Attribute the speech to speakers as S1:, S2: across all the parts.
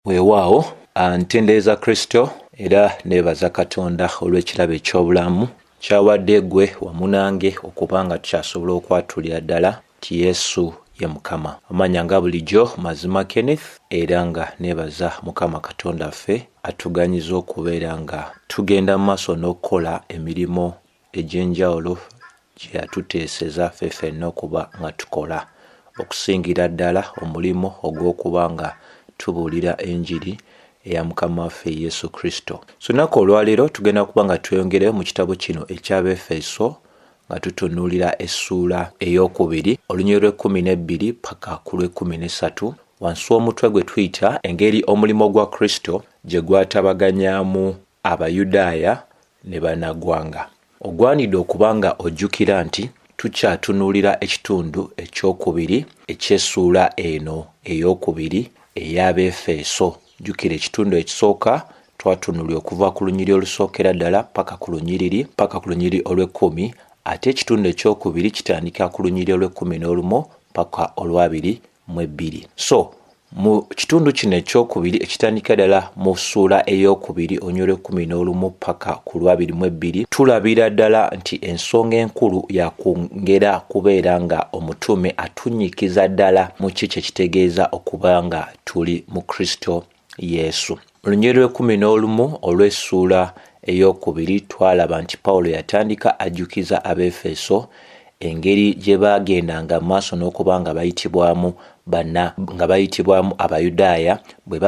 S1: Weewaawo ntendeeza Kristo era neebaza Katonda olw'ekirabo eky'obulamu kyawadde ggwe wamu nange okuba nga tukyasobola okwatulira ddala ti Yesu ye Mukama. Amanya nga bulijjo Mazima Kenneth era nga neebaza Mukama Katonda ffe atuganyiza okubeera nga tugenda mu maaso n'okukola emirimu egy'enjawulo gye yatuteeseza ffe ffenna okuba nga tukola, okusingira ddala omulimu ogw'okuba nga tubuulira enjiri eya Mukama waffe Yesu Kristo. So nako olwaleero tugenda kuba nga tweyongereyo mu kitabo kino eky'Abefeso nga tutunuulira essuula ey'okubiri olunyiriri lw'ekkumi paka ku lw'ekkumi wansi w'omutwe gwe tuyita engeri omulimo gwa Kristo gye gwatabaganyaamu Abayudaaya ne Bannagwanga. Ogwanidde okuba nga ojjukira nti tukyatunuulira ekitundu ekyokubiri eky'essuula eno ey'okubiri ey'Abefeso. Jjukira ekitundu ekisooka twatunuulira okuva ku lunyiriri olusookera ddala paka ku lunyiriri olw'ekkumi, ate ekitundu ekyokubiri kitandika ku lunyiriri olw'ekkumi paka olw'22. So mu kitundu kino ekyokubiri ekitandika ddala mu ssuula ey'okubiri olunyiriri olw'ekkumi paka ku lw'22 tulabira ddala nti ensonga enkulu yakwongera kubeera nga omutume atunyikiza ddala mu kiki ekitegeeza okuba nga tuli mu Kristo Yesu. Olunyiriri lw'ekkumi olw'essuula ey'okubiri twalaba nti Pawulo yatandika ajjukiza Abefeso engeri gye baagendanga mu maaso n'okuba nga bayitibwamu Abayudaaya bwe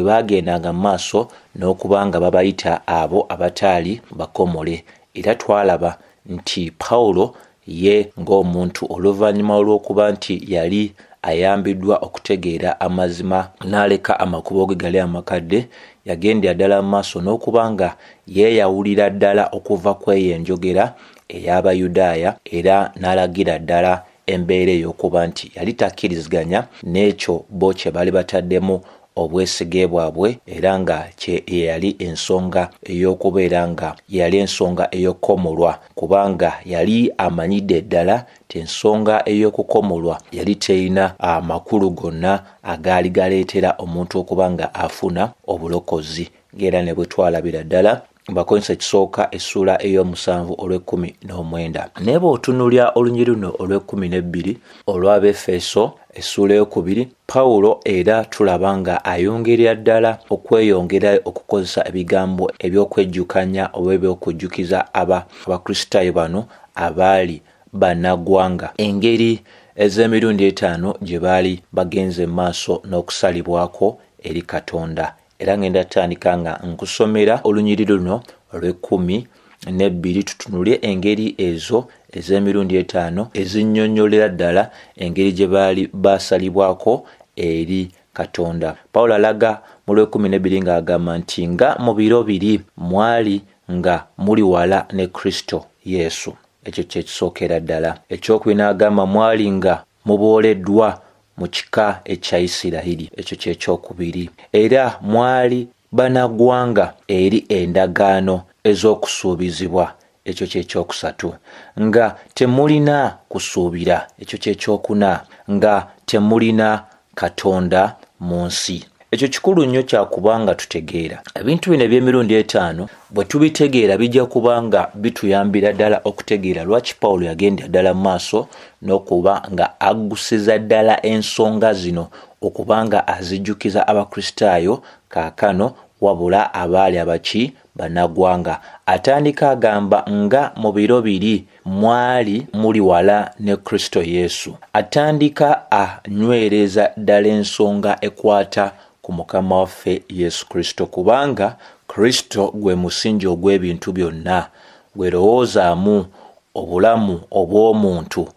S1: baagendanga mu maaso n'okuba nga babayita abo abataali bakomole. Era twalaba nti Pawulo ye ng'omuntu oluvannyuma olw'okuba nti yali ayambiddwa okutegeera amazima n'aleka amakubo ge gali amakadde, yagendera ddala mu maaso n'okuba nga yeeyawulira ddala okuva ku eyo enjogera ey'Abayudaaya era n'alagira ddala embeera ey'okuba nti yali takkiriziganya n'ekyo bo kye bali bataddemu obwesige bwabwe, era nga yali ensonga ey'okubeera nga yali ensonga ey'okukomolwa, kubanga yali amanyidde ddala ti ensonga ey'okukomolwa yali terina amakulu gonna agaali galeetera omuntu okuba nga afuna obulokozi, ng'era ne bwe twalabira ddala Bakolinso ekisooka essuula ey'omusanvu olw'19. Naye bw'otunuulira olunyiriri luno olw'12 olw'Abefeso essuula ey'okubiri, Pawulo era tulaba nga ayongerera ddala okweyongera okukozesa ebigambo eby'okwejjukanya oba eby'okujjukiza Abakristaayo bano abaali Bannagwanga engeri ez'emirundi 5 gye baali bagenze mu maaso n'okusalibwako eri Katonda. Era ngenda tandika nga nkusomera olunyiriri luno olw'12 tutunulye engeri ezo ez'emirundi 5 ezinnyonnyolera ddala engeri gye baali basalibwako eri Katonda. Pawulo alaga mu lw'12 ng'agamba nti nga mu biro biri mwali nga muli wala ne Kristo Yesu. Ekyo kye kisookera ddala. Ekyokubiri n'agamba mwali nga mubooleddwa mu kika ekya Isirayiri. Ekyo kye kyokubiri. Era mwali Bannagwanga eri endagaano ez'okusuubizibwa. Ekyo kye kyokusatu. Nga temulina kusuubira. Ekyo kye kyokuna. Nga temulina Katonda mu nsi. Ekyo kikulu nnyo kyakubanga tutegeera. Ebintu bino eby'emirundi 5 bwe tubitegeera bijja kubanga bituyambira ddala okutegeera lwaki Pawulo yagendera ddala mu maaso n'okuba nga aggusiza ddala ensonga zino okuba nga azijjukiza Abakristaayo kaakano wabula abaali Bannagwanga. Atandika agamba nga mu biro biri mwali muli wala ne Kristo Yesu. Atandika anywereza ddala ensonga ekwata ku Mukama waffe Yesu Kristo, kubanga Kristo gwe musingi ogw'ebintu byonna, gwe lowoozaamu obulamu obw'omuntu,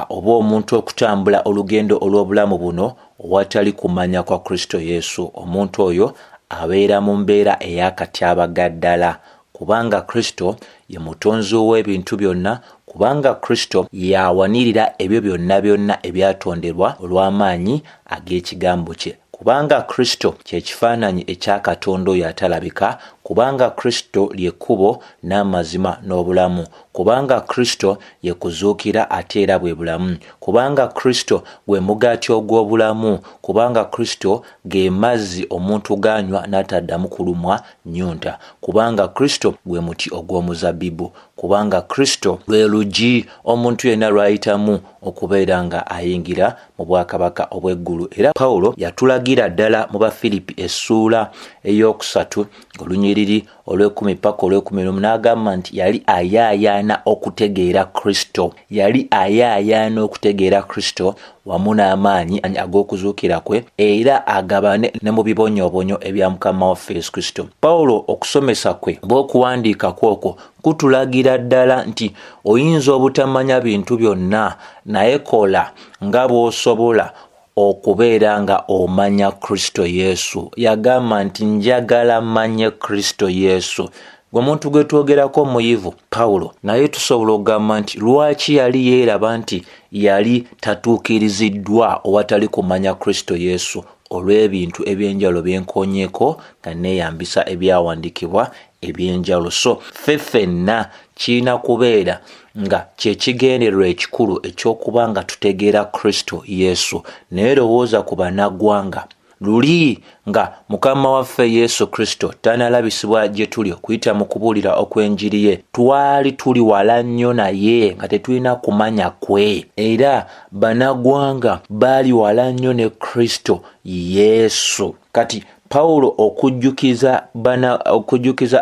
S1: oba omuntu okutambula olugendo olw'obulamu buno owatali kumanya kwa Kristo Yesu. Omuntu oyo abeera mu mbeera ey'akatyabaga ddala, kubanga Kristo ye mutonzi w'ebintu byonna, kubanga Kristo yawanirira ebyo byonna ebyatonderwa olw'amaanyi ag'ekigambo kye, kubanga Kristo kye kifaananyi ekya Katonda oyo atalabika, kubanga Kristo lye kkubo n'amazima n'obulamu, kubanga Kristo ye kuzuukira ate era bwe bulamu, kubanga Kristo gwe mugaati ogw'obulamu, kubanga Kristo ge mazzi omuntu ganywa n'ataddamu kulumwa nnyonta, kubanga Kristo gwe muti ogw'omuzabbibu, kubanga Kristo lwe luggi omuntu yenna lw'ayitamu okubeera nga ayingira mu bwakabaka obw'eggulu. Era Pawulo yatulagira ddala mu Bafilipi essuula eyokusatu olunyiriri olw'ekumi paka olw'ekumi n'agamba nti yali ayaayaana okutegeera Kristo, yali ayaayaana okutegeera Kristo wamu n'amaanyi ag'okuzuukira kwe, era agabane ne mu bibonyoobonyo ebya Mukama waffe Yesu Kristo. Pawulo okusomesa kwe bw'okuwandiika kwokwo kutulagira ddala nti oyinza obutamanya bintu byonna, naye kola nga bw'osobola okubeera nga omanya Kristo Yesu. Yagamba nti njagala manye Kristo Yesu. Gwe muntu gwe twogerako muyivu Pawulo, naye tusobola okugamba nti lwaki yali yeeraba nti yali tatuukiriziddwa owatali kumanya Kristo Yesu? Olw'ebintu eby'enjawulo byenkoonyeeko nga neeyambisa ebyawandiikibwa eby'enjawulo. So ffenna kirina kubeera nga kyekigendererwa ekikulu ekyokuba nga tutegeera Kristo Yesu. Naye lowooza ku bannaggwanga, luli nga Mukama waffe Yesu Kristo tanalabisibwa gye tuli okuyita mu kubuulira okw'enjiri ye, twali tuli wala nnyo naye nga tetulina kumanya kwe, era bannaggwanga baali wala nnyo ne Kristo Yesu. Kati Pawulo okujjukiza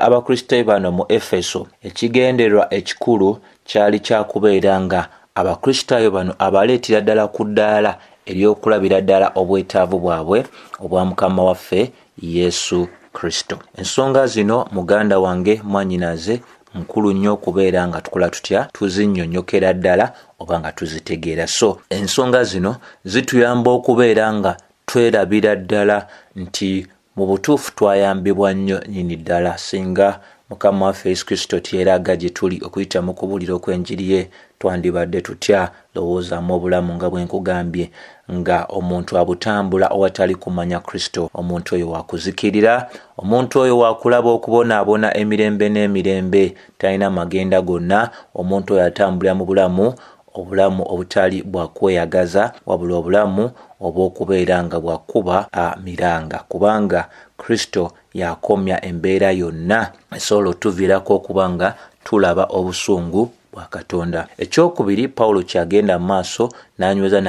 S1: abakristaayo bano mu Efeso, ekigendererwa ekikulu kyali kyakubeera nga abakristaayo bano abaleetera ddala ku ddaala ery'okulabira ddala obwetaavu bwabwe obwa Mukama waffe Yesu Kristo. Ensonga zino muganda wange mwannyinaze nkulu nnyo okubeera nga tukola tutya tuzinnyonnyokera ddala oba nga tuzitegeera. So ensonga zino zituyamba okubeera nga twerabira ddala nti mu butuufu twayambibwa nnyo nnyini ddala singa Mukama waffe Yesu Kristo tiyeraga gye tuli okuyita mu kubuulira okw'enjiri ye, twandibadde tutya? Lowoozaamu obulamu nga bwe nkugambye nga omuntu abutambula owatali kumanya Kristo. Omuntu oyo wakuzikirira, omuntu oyo wakulaba okubonaabona emirembe n'emirembe, talina magenda gonna. Omuntu oyo atambulira mu obulamu obutali bwa kweyagaza, wabula obulamu obw'okubeera nga bwakuba miranga, kubanga Kristo yakomya embeera yonna esobola otuviirako okuba nga tulaba obusungu bwa Katonda. Ekyokubiri, Pawulo kyagenda maaso n'anyweza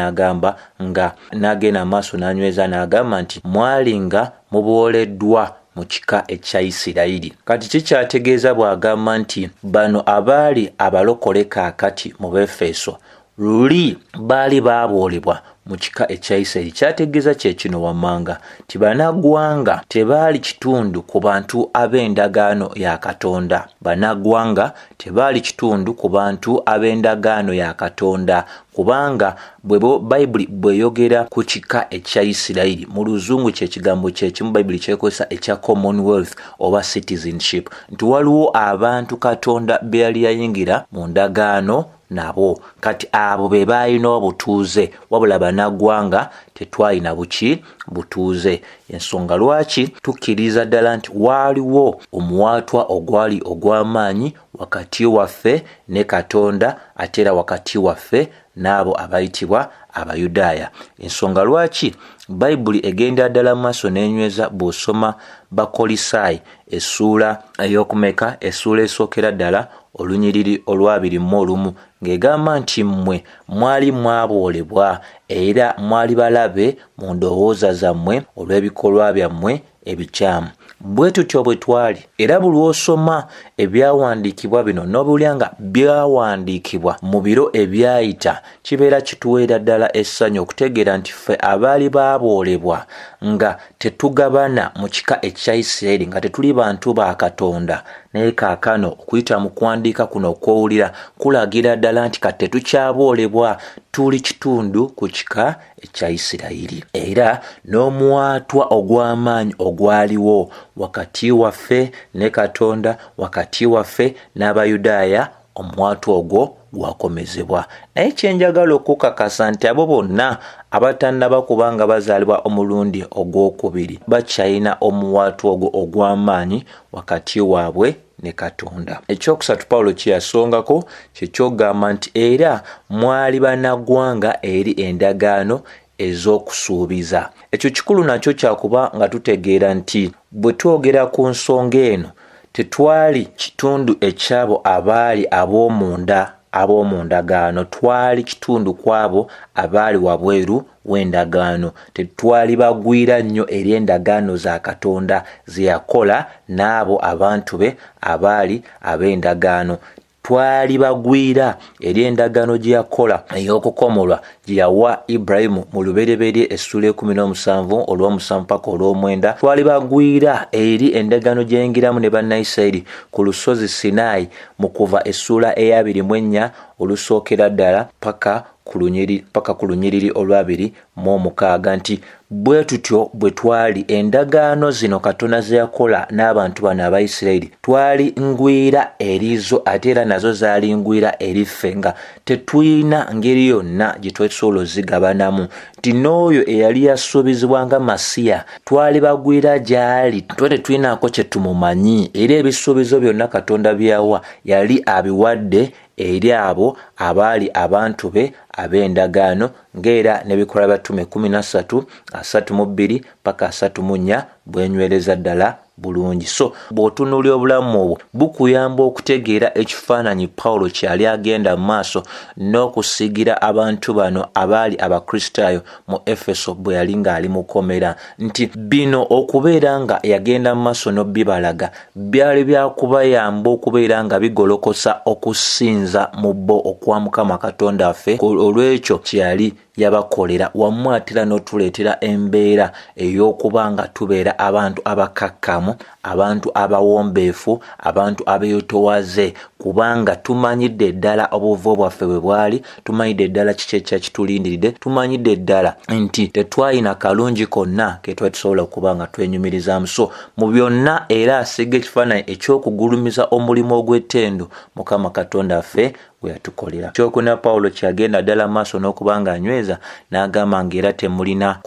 S1: n'agamba nti mwalinga mubuwoleddwa mu kika ekya Isirayiri. Kati kikyategeeza bw'agamba nti bano abaali abalokole kaakati mu Befeso luli baali baaboolebwa mu kika ekya Isirayiri. Kyategeeza kye kino wammanga nti bannaggwanga tebaali kitundu ku bantu ab'endagaano ya Katonda. Bannaggwanga tebaali kitundu ku bantu ab'endagaano ya Katonda, kubanga Bayibuli bweyogera ku kika ekya Isirayiri, mu Luzungu kye kigambo kyekimu Bayibuli kyekozesa ekya Commonwealth oba citizenship, nti waliwo abantu Katonda be yali yayingira mu ndagaano nabo. Kati abo be baalina obutuuze, wabula bannaggwanga tetwalina butuuze. Ensonga lwaki tukkiriza ddala nti waaliwo omuwaatwa ogwali ogw'amaanyi wakati waffe ne Katonda, ate era wakati waffe n'abo abayitibwa Abayudaaya. Ensonga lwaki Bayibuli egenda ddala mu maaso n'enyweza bw'osoma Bakolisaayi essuula ey'okumeka, essuula esookera ddala olunyiriri olw'21 ng'egamba nti mmwe mwali mwaboolebwa era mwali balabe mu ndowooza zammwe olw'ebikolwa byammwe ebikyamu. Bwe tutyo bwe twali, era buli osoma ebyawandiikibwa bino n'obuulya nga byawandiikibwa mu biro ebyayita, kibeera kituweera ddala essanyu okutegeera nti ffe abaali baaboolebwa nga tetugabana mu kika ekya Isirayiri, nga tetuli bantu ba Katonda, naye kaakano okuyita mu kuwandiika kuno okwowulira kulagira ddala nti kati tetukyaboolebwa, tuli kitundu ku kika ekya Isirayiri. Era n'omuwaatwa ogw'amaanyi ogwaliwo wakati waffe ne Katonda, wakati waffe n'Abayudaaya, omuwaatwa ogwo gwakomezebwa. Naye kyenjagala okukakasa nti abo bonna abatannaba kubanga bazaalibwa omulundi ogwokubiri bakyalina omuwaatu ogwo ogw'amaanyi wakati waabwe ne Katonda. Ekyokusatu Pawulo kye yasongako kye kyogamba nti era mwali bannaggwanga eri endagaano ez'okusuubiza. Ekyo kikulu nakyo kyakuba nga tutegeera nti bwe twogera ku nsonga eno tetwali kitundu ekyabo abaali ab'omu ndagaano, twali kitundu kwabo abaali wabweru w'endagaano. Tetwali bagwira nnyo eri endagaano za Katonda ze yakola n'abo abantu be abaali ab'endagaano. Twali bagwira eri endagaano gye yakola ey'okukomolwa gye yawa Ibulayimu mu lubereberye essula 17 olw'omusanvu paka olw'omwenda. Twali bagwira eri endagaano gye yayingiramu ne Bannayisirayiri ku lusozi Sinaayi mu Kuva essula 24 olusookera ddala paka ku lunyiriri olw'26 nti bwe tutyo bwe twali endagaano zino Katonda ze yakola n'abantu bano Abayisirayiri twali ngwira erizo ate era nazo zaali ngwira eriffe nga tetulina ngeri yonna gye twesobola ozigabanamu nti n'oyo eyali yasuubizibwanga Masiya twali bagwira gy'ali tetulinaako kye tumumanyi era ebisuubizo byonna Katonda byawa yali abiwadde eri abo abaali abantu be ab'endagaano ng'era n'ebikola batume 13:32 paka 34 bwenywereza ddala bulungi. So bw'otunuulira obulamu obwo bukuyamba okutegeera ekifaananyi Pawulo kyali agenda mu maaso n'okusigira abantu bano abaali Abakristaayo mu Efeso bwe yali ng'ali mukomera nti bino okubeera nga yagenda mu maaso n'obibalaga byali byakubayamba okubeera nga bigolokosa okusinza mu bo okwa Mukama Katonda waffe olw'ekyo kyali yabakolera wamu atera n'otuleetera embeera ey'okuba nga tubeera abantu abakakkamu, abantu abawombeefu, abantu abeeyotowaze kubanga tumanyidde ddala obuvo bwaffe bwe bwali, tumanyidde ddala kiki ekyakitulindiridde, tumanyidde ddala nti tetwalina kalungi konna ke twali tusobola okuba nga twenyumirizaamu. So mu byonna era asiga ekifaananyi eky'okugulumiza omulimu ogw'ettendo Mukama Katonda waffe gwe yatukolera. Kyokuna Pawulo kyagenda ddala maaso n'okuba nga anyweza n'agamba ng'era temulina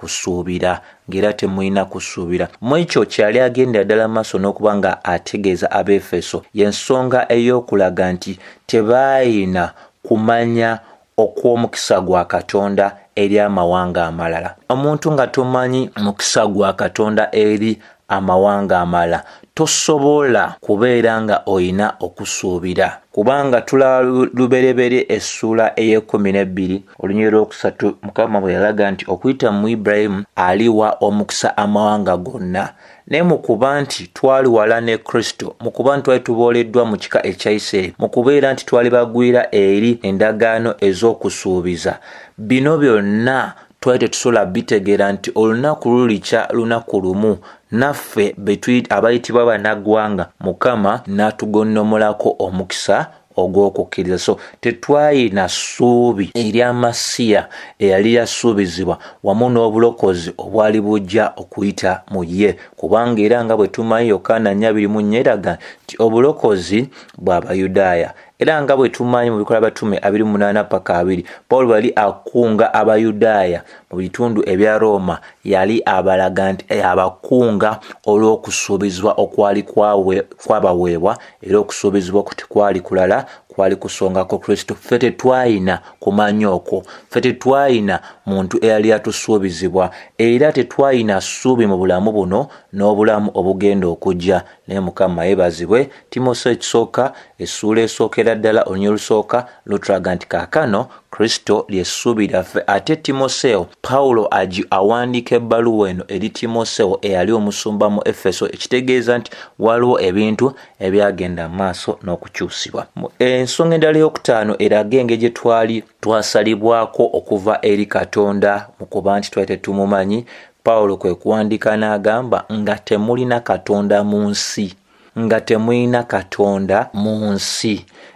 S1: kusuubira. Mu ekyo kyali agenda ddala maaso n'okuba nga ategeeza Abefeso y'ensonga ey'okulaga nti tebaayina kumanya okw'omukisa gwa Katonda eri amawanga amalala. Omuntu nga tomanyi mukisa gwa Katonda eri amawanga amalala tosobola kubeera nga oyina okusuubira kubanga tulaba lubereberye essula 12 olunyiriri 3 Mukama bwe yalaga nti okuyita mu Ibulayimu aliwa omukisa amawanga gonna. Ne mu kuba nti twali wala ne Kristo, mu kuba nti twali tubooleddwa mu kika ekya Isirayiri, mu kubeera nti twali bagwira eri endagaano ez'okusuubiza, bino byonna twali tetusobola bitegeera nti olunaku lulikya lunaku lumu naffe abayitibwa bannaggwanga Mukama n'atugonnomolako omukisa ogw'okukkiriza. So tetwalina ssuubi eri Amasiya eyali yasuubizibwa wamu n'obulokozi obwali bujja okuyita mu ye kubanga era nga bwe tumanyi Yokaana 4:4 eraga nti obulokozi bw'Abayudaaya. Era nga bwe tumanyi mu bikola batume 28 paka 2 Pawulo yali akunga Abayudaaya mu bitundu ebya Roma, yali abalaga nti abakunga olw'okusuubizibwa okwali kwabaweebwa era okusuubizibwa kuti kwali kulala kwali kusongako Kristo. Ffe tetwalina kumanya okwo, ffe tetwalina muntu eyali atusuubizibwa era tetwalina ssuubi mu bulamu buno n'obulamu obugenda okujja. Naye Mukama yeebazibwe. Timoseewo ekisooka essula esookera ddala olunyiriri olusooka lutulaga nti kaakano Kristo ly'essuubi lyaffe. Ate Timoseewo Pawulo awandiika ebbaluwa eno eri Timoseewo eyali omusumba mu Efeso, ekitegeeza nti waliwo ebintu ebyagenda mu maaso n'okukyusibwa. Ensonga endala ey'okutaano eraga engeri gye twali twasalibwako okuva eri Katonda mu kuba nti twali tetumumanyi. Pawulo kwe kuwandiika n'agamba nga temulina Katonda mu nsi.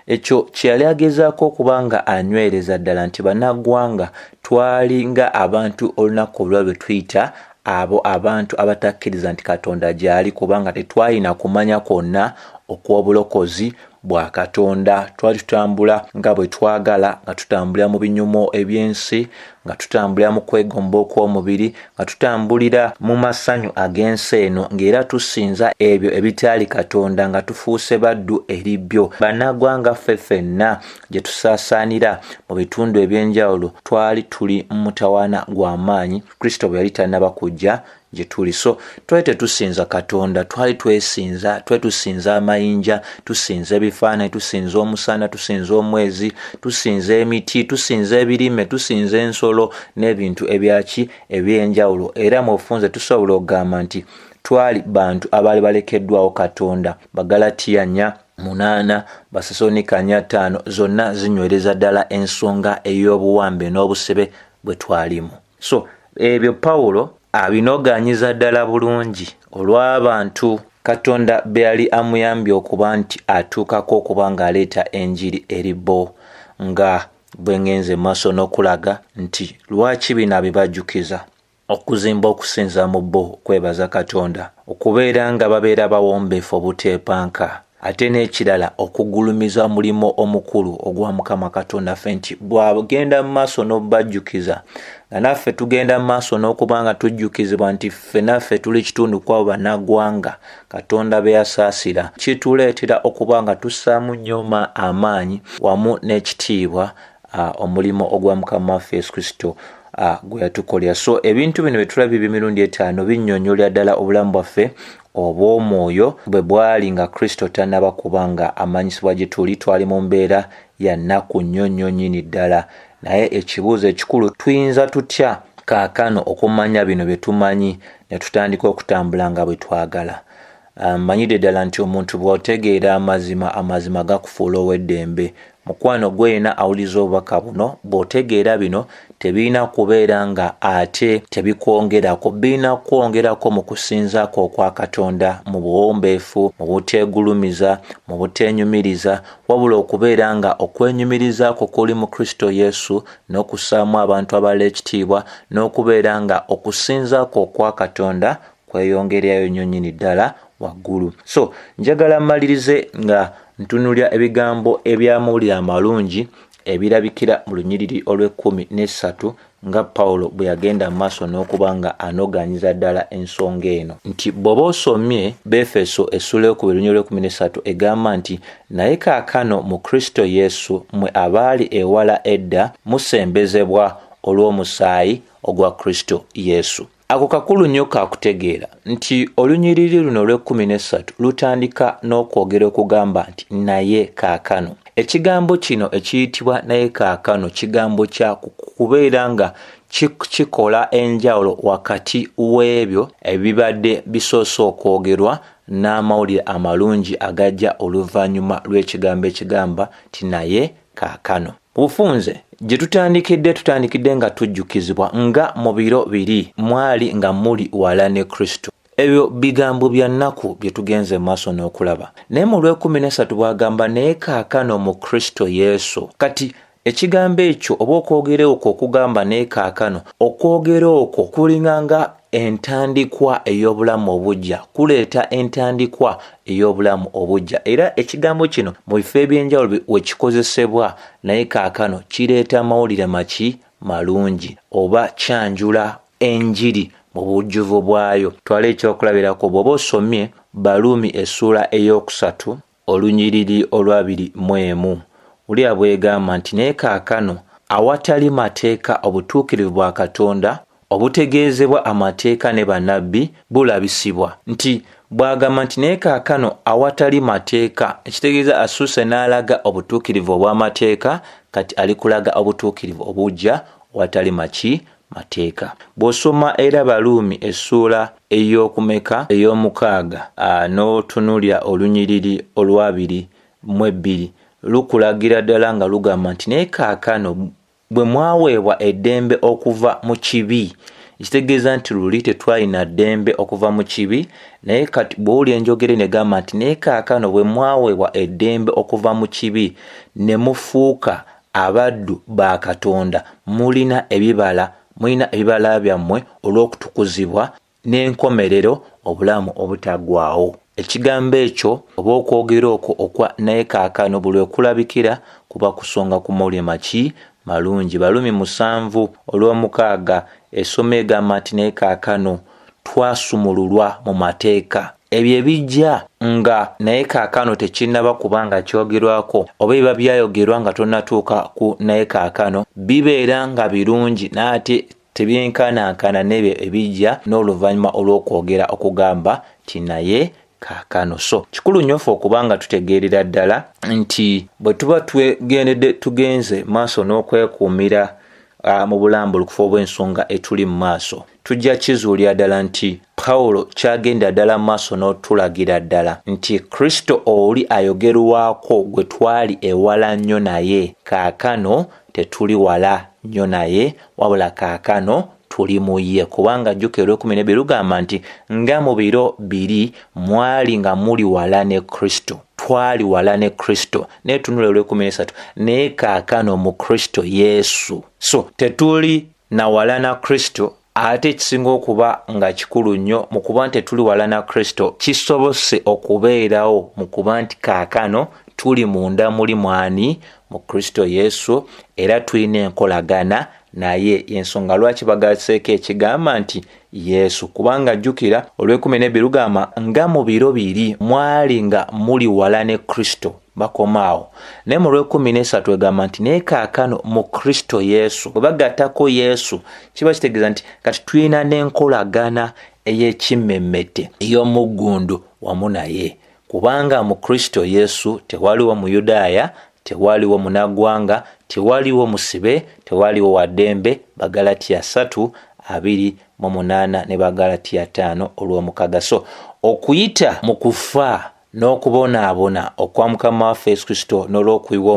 S1: Ekyo kyali agezaako okuba nga anywereza ddala nti bannaggwanga twali nga abantu olunaku olwa lwe tuyita abo abantu abatakkiriza nti Katonda gy'ali kubanga tetwalina kumanya kwonna okw'obulokozi bwa Katonda. Twali tutambula nga bwe twagala, nga tutambulira mu binyumo eby'ensi, nga tutambulira mu kwegomba okw'omubiri, nga tutambulira mu masanyu ag'ensi eno, ng'era tusinza ebyo ebitaali Katonda, nga tufuuse baddu eri byo. Bannagwanga ffenna gye tusaasaanira mu bitundu eby'enjawulo twali tuli mu mutawaana gw'amaanyi Kristo bwe yali tannaba kujja gye tuli. So twali tetusinza Katonda, twali tusinza amayinja, tusinza ebifaananyi, tusinza omusana, tusinza omwezi, tusinza emiti, tusinza ebirime, tusinza ensolo n'ebintu ebyaki eby'enjawulo. Era mu bufunze tusobola okugamba nti twali bantu abaali balekeddwawo Katonda. Bagalatiya 4:8, Basesonika 4:5 zonna zinywereza ddala ensonga ey'obuwambe n'obusebe bwe twalimu. So ebyo Pawulo abinoganyiza ddala bulungi olw'abantu Katonda be yali amuyambye okuba nti atuukako okuba ng'aleeta enjiri eri bo, nga bwe ngenze maaso n'okulaga nti lwaki bino abibajjukiza okuzimba okusinza mu bo kwebaza Katonda, okubeera nga babeera bawombeefu obuteepanka, ate n'ekirala okugulumiza omulimo omukulu ogwa Mukama Katonda ffe nti bw'agenda mu maaso n'obubajjukiza nga naffe tugenda mu maaso n'okuba nga tujjukizibwa nti ffe naffe tuli kitundu kw'abo bannagwanga Katonda be yasaasira. Kituleetera okuba nga tussaamu nnyo amaanyi wamu n'ekitiibwa omulimo ogwa Mukama waffe Yesu Kristo gwe yatukolera. So ebintu bino bye tulabye emirundi 5 binnyonnyolera ddala obulamu bwaffe obw'omwoyo bwe bwali nga Kristo tannaba kubanga amanyisibwa gye twali mu mbeera ya nnaku nnyonnyo nnyini ddala. Naye ekibuuzo ekikulu, tuyinza tutya kaakano okumanya bino bye tumanyi ne tutandika okutambula nga bwe twagala? Manyidde ddala nti omuntu bw'otegeera amazima gakufuula ow'eddembe. Mukwano gwena awuliza obubaka buno, bw'otegeera bino tebirina kubeera nga ate tebikwongerako, birina kwongerako mu kusinzaako okwa Katonda, mu buwombeefu, mu buteegulumiza, mu buteenyumiriza, wabula okubeera nga okwenyumirizaako kuli mu Kristo Yesu n'okussaamu abantu abalala ekitiibwa, n'okubeera nga okusinzaako okwa Katonda kweyongererayo nnyo nnyini ddala waggulu. So njagala mmalirize nga ntunulya ebigambo eby'amawulire amalungi ebirabikira mu lunyiriri olw'13 nga Pawulo bwe yagenda mu maaso n'okuba nga anoganyiza ddala ensonga eno, nti bw'oba osomye Befeso essula 2:13 egamba nti naye kaakano mu Kristo Yesu mmwe abaali ewala edda musembezebwa olw'omusaayi ogwa Kristo Yesu. Ako kakulu nnyo kakutegeera nti olunyiriri luno olw'13 lutandika n'okwogera okugamba nti naye kaakano. Ekigambo kino ekiyitibwa naye kaakano kigambo kya kubeera nga kikola enjawulo wakati w'ebyo ebibadde bisoose okwogerwa n'amawulire amalungi agajja oluvannyuma lw'ekigambo ekigamba nti naye kaakano. Bufunze gye tutandikidde nga tujjukizibwa nga mu biro biri mwali nga muli wala ne Kristo. Ebyo bigambo bya nnaku bye tugenze maaso n'okulaba. Naye mu lw'13 bw'agamba naye kaakano mu Kristo Yesu. Kati ekigambo ekyo oba okwogera okwo okugamba naye kaakano, okwogera okwo kulinganga entandikwa ey'obulamu obujja, kuleeta entandikwa ey'obulamu obujja. Era ekigambo kino mu bifo eby'enjawulo we kikozesebwa naye kaakano kireeta mawulire malungi oba kyanjula enjiri mu bujjuvu bwayo. Twala ekyokulabirako bw'oba osomye Baluumi essula 3 olunyiriri olw'21 ulya bwegamba nti naye kaakano awatali mateeka obutuukirivu bwa Katonda obutegeezebwa amateeka ne bannabbi bulabisibwa. Nti bw'agamba nti naye kaakano awatali mateeka, ekitegeeza asuuse n'alaga obutuukirivu obw'amateeka, kati alikulaga obutuukirivu obujja awatali mateeka. Bw'osoma era Baluumi essula ey'omukaaga n'otunulya olunyiriri olw'22 lukulagira ddala nga lugamba nti naye kaakano bwe mwaweebwa eddembe okuva mu kibi, ekitegeeza nti luli tetwalina ddembe okuva mu kibi, naye kati bw'owulya enjogera negamba nti naye kaakano bwe mwaweebwa eddembe okuva mu kibi ne mufuuka abaddu ba Katonda, mulina ebibala byammwe olw'okutukuzibwa n'enkomerero obulamu obutaggwaawo. ekigambo ekyo oba okwogera okwo okwa naye kaakano buli okulabikira kuba kusonga ku mawulire ki malungi. Balumi 7:6 essomo egamba nti naye kaakano twasumululwa mu mateeka. Ebyo ebijja nga naye kaakano tekinnaba kubanga kyogerwako oba biba byayogerwa nga tonnatuuka ku naye kaakano bibeera nga birungi naate tebyenkanankana n'ebyo ebijja n'oluvannyuma olw'okwogera okugamba ti naye kaakano. So kikulu nnyo ffe okubanga tutegeerera ddala nti bwe tuba tugenze maaso n'okwekuumira mu bulambulukufu obw'ensonga etuli mu maaso, tujja kizuulira ddala nti Pawulo kyagenda ddala maaso n'otulagira ddala nti Kristo oli ayogerwako gwe twali ewala nnyo naye, kaakano tetuli wala nnyo naye wabula kaakano tuli mu ye. Kubanga jjukira 12 lugamba nti nga mu biro biri mwali nga muli wala ne Kristo. Twali wala ne Kristo. Naye tunula 13 naye kaakano mu Kristo Yesu. So tetuli na wala na Kristo ate kisinga okuba nga kikulu nnyo mu kuba nti tuli wala na Kristo kisobose okubeerawo mu kuba nti kaakano tuli munda muli mwani mu Kristo Yesu era tulina enkolagana naye. Ensonga lwaki bagaseeko ekigamba nti Yesu, kubanga jjukira 12 lugamba nga mu biro biri mwali nga muli wala ne Kristo. Bakomaawo naye mu 13 egamba nti naye kaakano mu Kristo Yesu. Bwe bagattako Yesu kiba kitegeeza nti kati tulina n'enkolagana ey'ekimmemmette ey'omuggundu wamu naye, kubanga mu Kristo Yesu tewaliwo Muyudaaya, tewaliwo munaggwanga, tewaliwo musibe, tewaliwo waddembe. Bagalatiya 3:28 ne Bagalatiya 5:6. So okuyita mu kufa n'okubonaabona okwa Mukama waffe Yesu Kristo n'olw'okuyiwa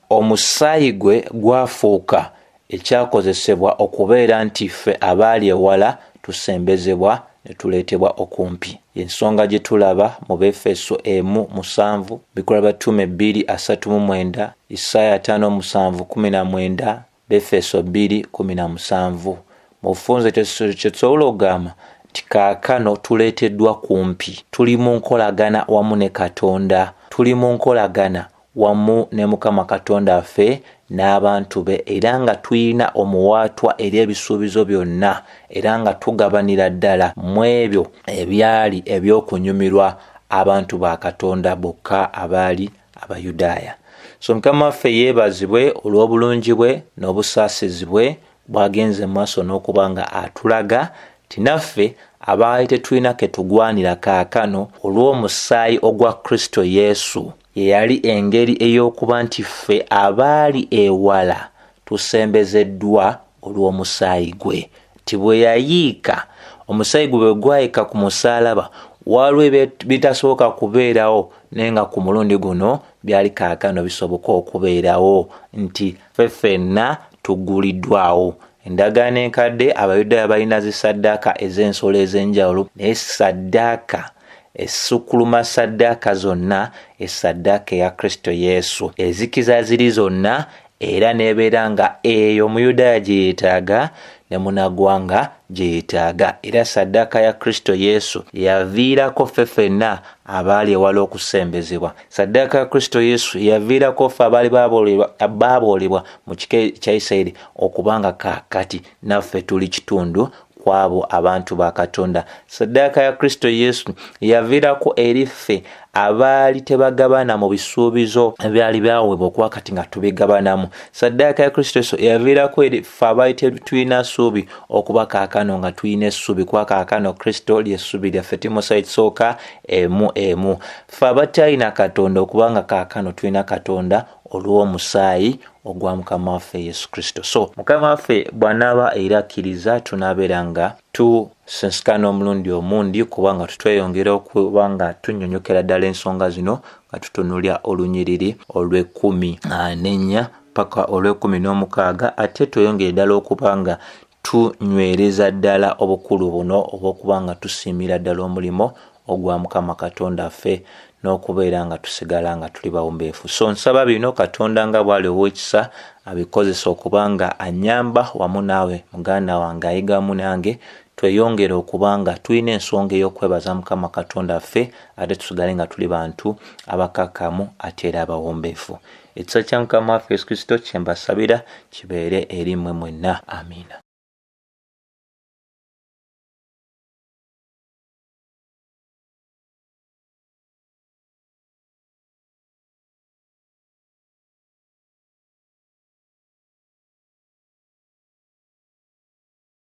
S1: omusaayi gwe gwafuuka ekyakozesebwa okubeera nti ffe abaali ewala tusembezebwa ne tuleetebwa okumpi. Ensonga gye tulaba mu Befeso 1:7, Bikolwa by'Abatume 2:39, Isaaya 5:7-19, Befeso 2:17. Mu bufunze kyetusobola okugamba nti kaakano tuleeteddwa kumpi. Tuli mu nkolagana wamu ne Katonda, tuli mu nkolagana wamu ne Mukama Katonda waffe n'abantu be, era nga tulina omuwaatwa eri ebisuubizo byonna, era nga tugabanira ddala mu ebyo ebyali eby'okunyumirwa abantu ba Katonda bokka abaali Abayudaaya. So Mukama waffe yeebazibwe olw'obulungi bwe n'obusaasizi bwe bwagenze mu maaso n'okuba nga atulaga tinaffe abaali tetulina ke tugwanira kaakano olw'omusaayi ogwa Kristo Yesu. Ye yali engeri ey'okuba nti ffe abaali ewala tusembezeddwa olw'omusaayi gwe. Ti bwe yayiika omusaayi gwe bwe gwayika ku musaalaba waliwo bitasoboka kubeerawo naye nga ku mulundi guno byali kaakano bisoboka okubeerawo nti ffe ffenna tugguliddwawo. Endagaano enkadde Abayudaaya balina zisaddaaka ez'ensolo ez'enjawulo, naye saddaaka essukuluma saddaaka zonna esaddaaka eya Kristo Yesu ezikiza ziri zonna, era n'ebeera nga eyo Omuyudaaya gye yeetaaga ne munaggwanga gye yeetaaga. Era saddaaka ya Kristo Yesu yaviirako ffe ffenna abaali ewala okusembezebwa. Saddaaka ya Kristo Yesu yaviirako ffe abaali baaboolebwa mu kika kya Isirayiri okubanga kaakati naffe tuli kitundu kwabo abantu ba Katonda. Saddaaka ya Kristo Yesu yaviirako eri ffe abaali tebagabana mu bisuubizo ebyali byaweebwa okuba kati nga tubigabanamu. Saddaaka ya Kristo Yesu yaviirako eri ffe abaali tetulina ssuubi okuba kaakano nga tulina essuubi, kuba kaakano Kristo ly'essuubi lyaffe. Timoseewo 1:1. Ffe abatalina Katonda okuba nga kaakano tulina Katonda olw'omusaayi ogwa Mukama waffe Yesu Kristo. So Mukama waffe bw'anaaba era akkiriza tunaabeera nga tusensikana omulundi omundi, kubanga tutweyongera okuba nga tunnyonnyokera ddala ensonga zino nga tutunuulya olunyiriri olw'14 paka olw'16, ate tweyongere ddala okuba nga tunywereza ddala obukulu buno obw'okuba nga tusiimira ddala omulimo ogwa Mukama Katonda waffe n'okubeera nga tusigala nga tuli bawombeefu. So nsaba bino Katonda nga bw'ali ow'ekisa abikozesa okuba nga anyamba wamu naawe muganda wange ayiga wamu nange tweyongere okuba nga tulina ensonga ey'okwebaza Mukama Katonda ffe ate tusigale nga tuli bantu abakakkamu ate era abawombeefu. Ekisa kya Mukama waffe Yesu Kristo kye mbasabira kibeere eri mmwe mwenna. Amiina.